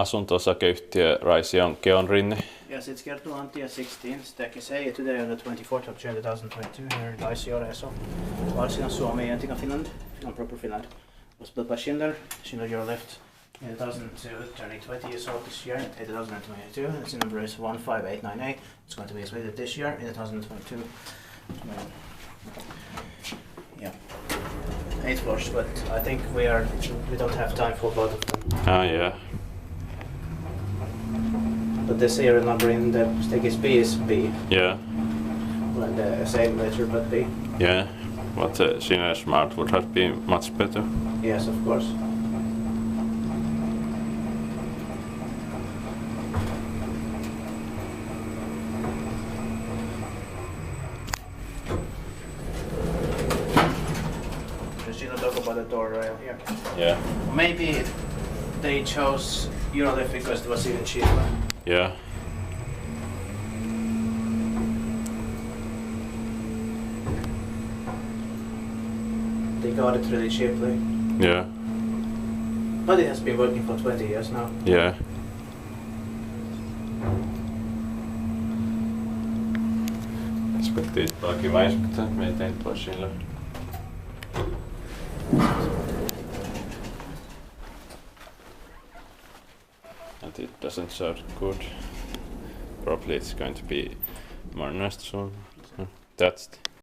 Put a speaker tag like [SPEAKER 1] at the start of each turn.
[SPEAKER 1] asunto-osakeyhtiö Raision Keonrinne.
[SPEAKER 2] Yes, it's Kerttulantie 16, Stekisei. Today on the 24th of June 2022 here in Raisio, Raisio, Suomi, Antica, Finland, proper Finland. Was built by Schindler. Schindler, your left in 2002, turning 20 years old this year in 2022. Its number is 15898. It's going to be expected this year in 2022. Yeah, 8 floors, but I think we don't have time for both of them.
[SPEAKER 1] Ah, yeah.
[SPEAKER 2] But the serial number in the staircase B is B.
[SPEAKER 1] Yeah.
[SPEAKER 2] Like the same letter, but B.
[SPEAKER 1] Yeah. But Schindler Smart would have been much better.
[SPEAKER 2] Yes, of course. Should not talk about the door rail here.
[SPEAKER 1] Yeah.
[SPEAKER 2] Maybe they chose Eurolift because it was even cheaper.
[SPEAKER 1] Yeah.
[SPEAKER 2] They got it really cheaply.
[SPEAKER 1] Yeah.
[SPEAKER 2] But it has been working for 20 years now.
[SPEAKER 1] Yeah. Expected lucky mais, mutta meitä ei tuo Schindler. And it doesn't sound good. Probably it's going to be modernized soon. That's